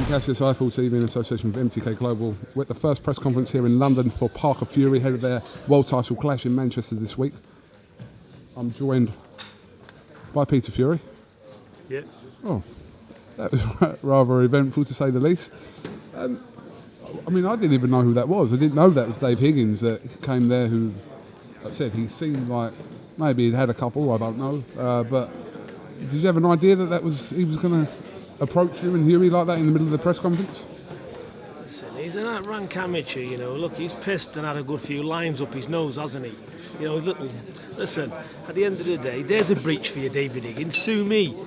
from CASSIUS iFull TV in association with MTK Global. We're at the first press conference here in London for Parker Fury, ahead of their world title clash in Manchester this week. I'm joined by Peter Fury. Yeah. Oh, that was rather eventful to say the least. I mean, I didn't even know who that was. I didn't know that was Dave Higgins that came there, who, like I said, he seemed like maybe he'd had a couple, I don't know. But did you have an idea that he was going to approach you and Huey like that in the middle of the press conference? Listen, he's an rank amateur, you know. Look, he's pissed and had a good few lines up his nose, hasn't he? You know, listen, at the end of the day, there's a breach for you, David Higgins. Sue me.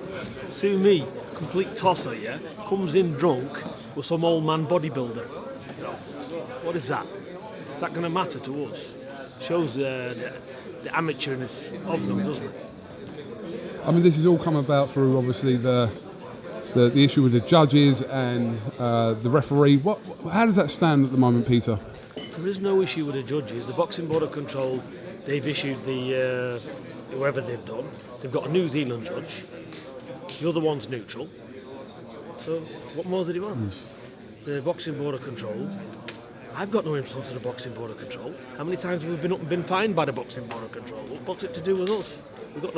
Complete tosser, yeah? Comes in drunk with some old man bodybuilder. You know, what is that? Is that going to matter to us? Shows the amateurness of them, doesn't it? I mean, this has all come about through, obviously, the issue with the judges and the referee. How does that stand at the moment, Peter? There is no issue with the judges. The Boxing Board of Control, they've issued the whoever they've done. They've got a New Zealand judge. The other one's neutral. So what more did he want? The Boxing Board of Control. I've got no influence on the Boxing Board of Control. How many times have we been up and been fined by the Boxing Board of Control? What's it to do with us? We've got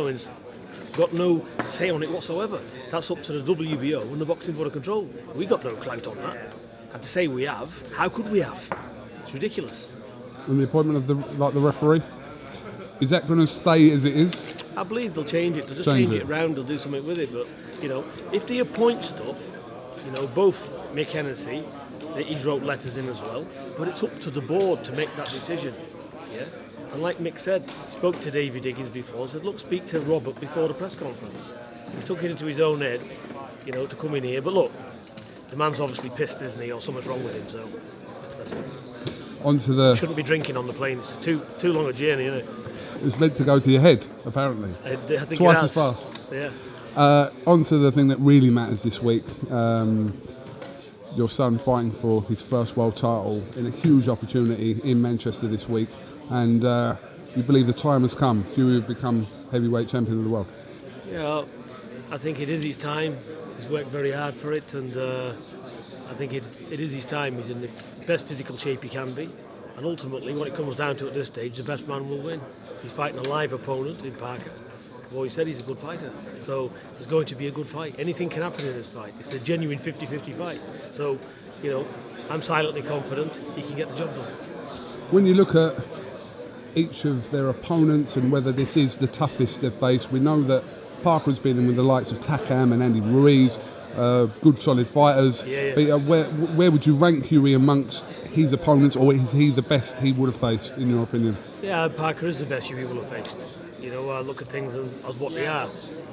no say on it whatsoever. That's up to the WBO and the Boxing Board of Control. We got no clout on that. And to say we have, how could we have? It's ridiculous. And the appointment of the referee, is that going to stay as it is? I believe they'll change it. They'll just change it around. They'll do something with it. But you know, if they appoint stuff, you know, both Mick Hennessy, he's wrote letters in as well. But it's up to the board to make that decision. Yeah. And like Mick said, spoke to David Higgins before, said, look, speak to Robert before the press conference. He took it into his own head, you know, to come in here. But look, the man's obviously pissed, isn't he, or something's wrong with him, so that's it. Shouldn't be drinking on the plane, it's too long a journey, isn't it? It's meant to go to your head, apparently. I think twice it as fast. Yeah. On to the thing that really matters this week. Your son fighting for his first world title in a huge opportunity in Manchester this week. And you believe the time has come. Huey will become heavyweight champion of the world. Yeah, I think it is his time. He's worked very hard for it, and I think it is his time. He's in the best physical shape he can be. And ultimately, what it comes down to at this stage, the best man will win. He's fighting a live opponent in Parker. I've always said he's a good fighter. So it's going to be a good fight. Anything can happen in this fight. It's a genuine 50-50 fight. So, you know, I'm silently confident he can get the job done. When you look at each of their opponents and whether this is the toughest they've faced, we know that Parker's been in with the likes of Takam and Andy Ruiz, good solid fighters. Yeah. But, where would you rank Huey amongst his opponents, or is he the best he would have faced, in your opinion? Yeah, Parker is the best Huey will have faced. You know, look at things as what they are.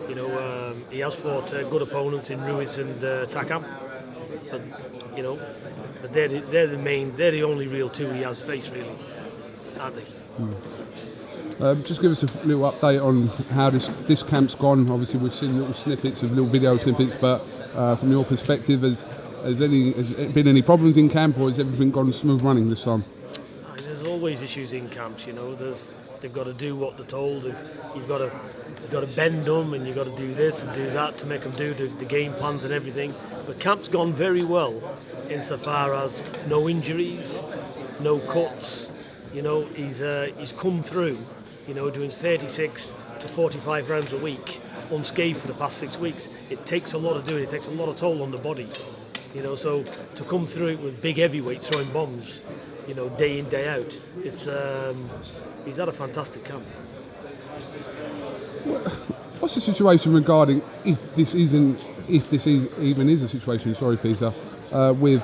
You know, he has fought good opponents in Ruiz and Takam, but you know, but they're the only real two he has faced, really, aren't they? Just give us a little update on how this camp's gone. Obviously, we've seen little snippets of little video snippets, but from your perspective, has there been any problems in camp, or has everything gone smooth running this time? There's always issues in camps, you know. They've got to do what they're told. You've got to bend them, and you've got to do this and do that to make them do the game plans and everything. But camp's gone very well, insofar as no injuries, no cuts. You know, he's come through, you know, doing 36 to 45 rounds a week, unscathed for the past 6 weeks. It takes a lot of doing. It takes a lot of toll on the body, you know. So to come through it with big heavyweights throwing bombs, you know, day in, day out, it's he's had a fantastic camp. What's the situation regarding if this even is a situation? Sorry, Peter. We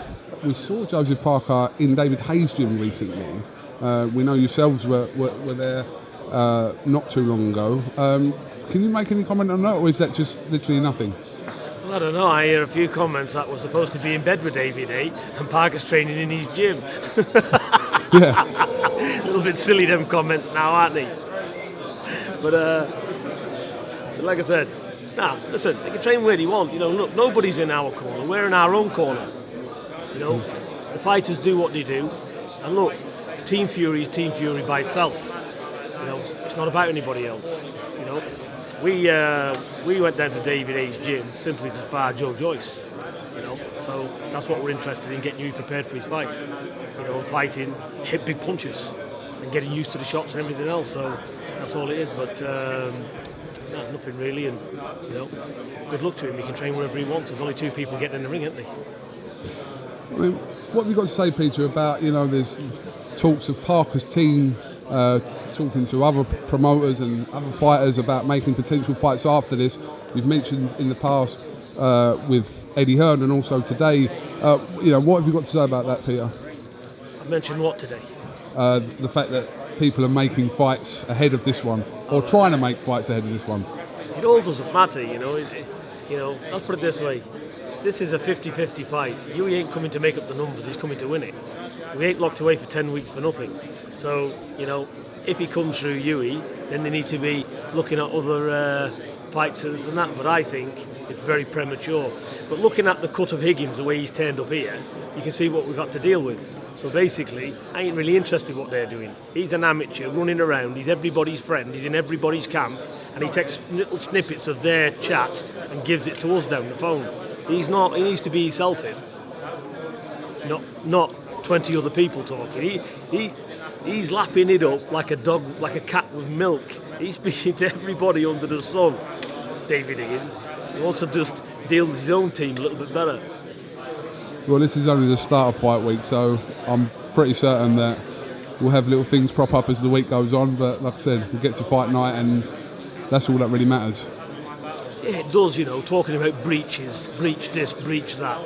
saw Joseph Parker in David Hayes' gym recently. We know yourselves were there not too long ago. Can you make any comment on that, or is that just literally nothing? Well, I don't know. I hear a few comments that we're supposed to be in bed with David, and Parker's training in his gym. Yeah. A little bit silly, them comments now, aren't they? But like I said, listen, they can train where they want. You know, look, nobody's in our corner. We're in our own corner. You know, the fighters do what they do, and look, Team Fury is Team Fury by itself. You know, it's not about anybody else. You know, we went down to David Hayes' gym simply to spar Joe Joyce. You You know, so that's what we're interested in, getting you prepared for his fight. You know, fighting, hit big punches, and getting used to the shots and everything else. So that's all it is. But no, nothing really, and you know, good luck to him. He can train wherever he wants. There's only 2 people getting in the ring, aren't they? I mean, what have you got to say, Peter, about, you know, there's talks of Parker's team talking to other promoters and other fighters about making potential fights after this? We've mentioned in the past with Eddie Hearn and also today. You know, what have you got to say about that, Peter? I mentioned what today? The fact that people are making fights ahead of this one, or trying to make fights ahead of this one. It all doesn't matter, you know. You know, let's put it this way. This is a 50-50 fight. Huey ain't coming to make up the numbers, he's coming to win it. We ain't locked away for 10 weeks for nothing. So, you know, if he comes through Huey, then they need to be looking at other fights and this and that. But I think it's very premature. But looking at the cut of Higgins, the way he's turned up here, you can see what we've had to deal with. So basically, I ain't really interested in what they're doing. He's an amateur running around, he's everybody's friend, he's in everybody's camp, and he takes little snippets of their chat and gives it to us down the phone. He's not, he needs to be himself in, not 20 other people talking. He's lapping it up like a dog, like a cat with milk. He's speaking to everybody under the sun, David Higgins. He wants to just deal with his own team a little bit better. Well, this is only the start of fight week, so I'm pretty certain that we'll have little things prop up as the week goes on, but like I said, we'll get to fight night and that's all that really matters. Yeah, it does, you know, talking about breaches, breach this, breach that.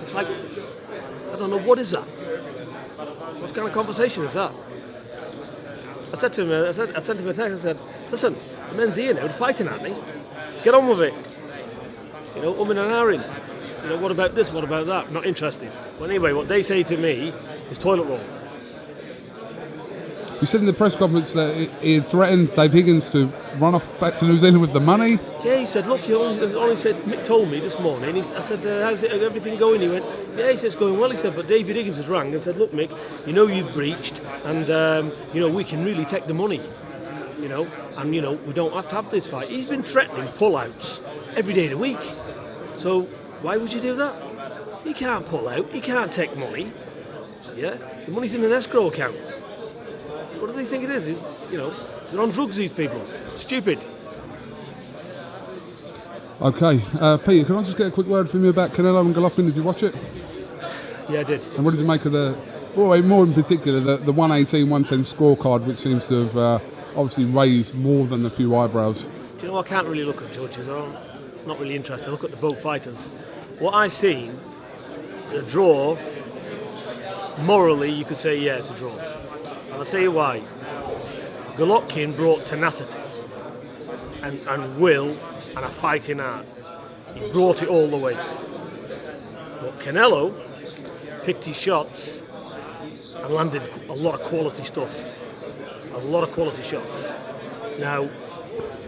It's like, I don't know, what is that? What kind of conversation is that? I said to him, I sent him a text, I said, listen, the men's here now, they're fighting at me. Get on with it. You know, and ahhing. You know, what about this, what about that? Not interested. Well, anyway, what they say to me is toilet roll. You said in the press conference that he had threatened Dave Higgins to run off back to New Zealand with the money. Yeah, he said, look, he only said, Mick told me this morning, I said, how's everything going? He went, yeah, he said, it's going well. He said, but David Higgins has rang and said, look, Mick, you know you've breached and, you know, we can really take the money, you know, and, you know, we don't have to have this fight. He's been threatening pullouts every day of the week. So why would you do that? He can't pull out, he can't take money. Yeah, the money's in an escrow account. What do they think it is? You know, they're on drugs, these people. Stupid. Okay, Peter, can I just get a quick word from you about Canelo and Golovkin? Did you watch it? Yeah, I did. And what did you make of the, well, more in particular, the 118-110 scorecard, which seems to have obviously raised more than a few eyebrows? Do you know, I can't really look at judges. I'm not really interested. I look at the both fighters. What I seen, a draw, morally, you could say, yeah, it's a draw. And I'll tell you why. Golovkin brought tenacity and will and a fighting heart. He brought it all the way. But Canelo picked his shots and landed a lot of quality stuff. A lot of quality shots. Now,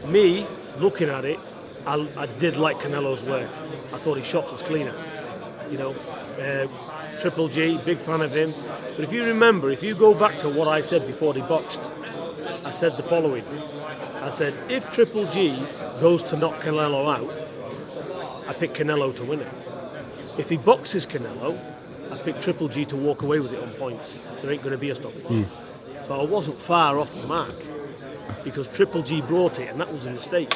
me, looking at it, I did like Canelo's work. I thought his shots was cleaner. You know, Triple G, big fan of him. But if you remember, if you go back to what I said before they boxed, I said the following. I said, if Triple G goes to knock Canelo out, I pick Canelo to win it. If he boxes Canelo, I pick Triple G to walk away with it on points. There ain't going to be a stoppage. So I wasn't far off the mark because Triple G brought it, and that was a mistake.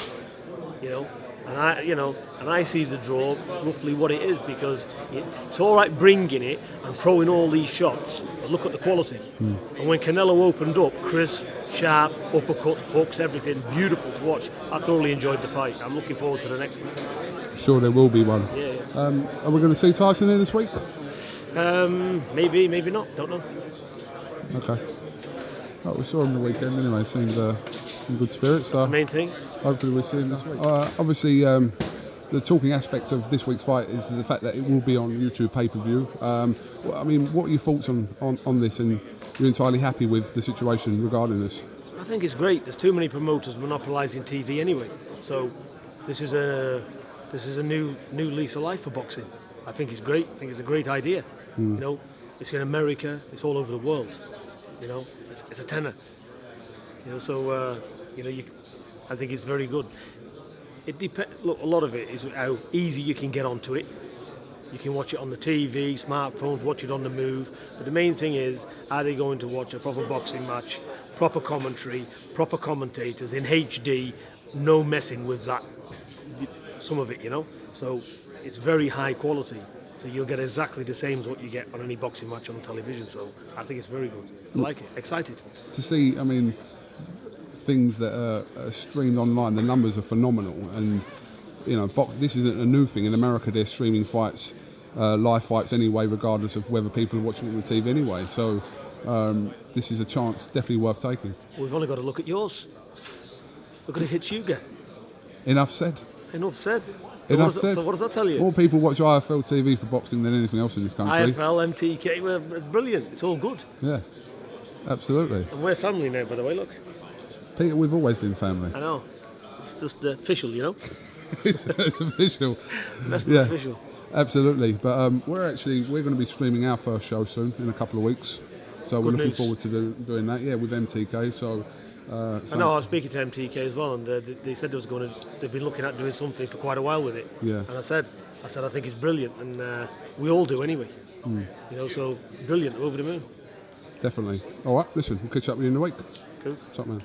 You know, and I see the draw roughly what it is because it's all right bringing it and throwing all these shots, but look at the quality. And when Canelo opened up, crisp, sharp, uppercuts, hooks, everything, beautiful to watch. I thoroughly enjoyed the fight. I'm looking forward to the next one. Sure, there will be one. Yeah. Are we going to see Tyson here this week? Maybe, maybe not. Don't know. Okay. Well, we saw him the weekend anyway. Seemed in good spirits. That's the main thing. Hopefully we'll see him this week. Obviously, the talking aspect of this week's fight is the fact that it will be on YouTube pay-per-view. I mean, what are your thoughts on this? And you're entirely happy with the situation regarding this? I think it's great. There's too many promoters monopolising TV anyway. So this is a new lease of life for boxing. I think it's great. I think it's a great idea. You know, it's in America. It's all over the world. You know, it's a tenner. You know, so you know, I think it's very good. It depends. Look, a lot of it is how easy you can get onto it. You can watch it on the TV, smartphones, watch it on the move. But the main thing is, are they going to watch a proper boxing match, proper commentary, proper commentators in HD, no messing with that, some of it, you know? So it's very high quality. So you'll get exactly the same as what you get on any boxing match on television. So I think it's very good. I like it. Excited. To see, I mean, things that are streamed online, the numbers are phenomenal. And, you know, this isn't a new thing. In America, they're streaming fights, live fights anyway, regardless of whether people are watching it on the TV anyway. So this is a chance definitely worth taking. We've only got to look at yours. Look at the hits you get. Enough said. Enough said. So what does that tell you? More people watch IFL TV for boxing than anything else in this country. IFL, MTK, we're brilliant. It's all good. Yeah, absolutely. And we're family now, by the way, look. Peter, we've always been family. I know. It's just official, you know? It's official. Official. Absolutely. But we're going to be streaming our first show soon, in a couple of weeks. So we're looking forward to doing that, with MTK. So... I know, I was speaking to MTK as well, and they said they've been looking at doing something for quite a while with it. Yeah. And I said I think it's brilliant, and we all do anyway. You know, so brilliant, over the moon. Definitely. All right, listen, we'll catch up with you in a week. Cool. Top man.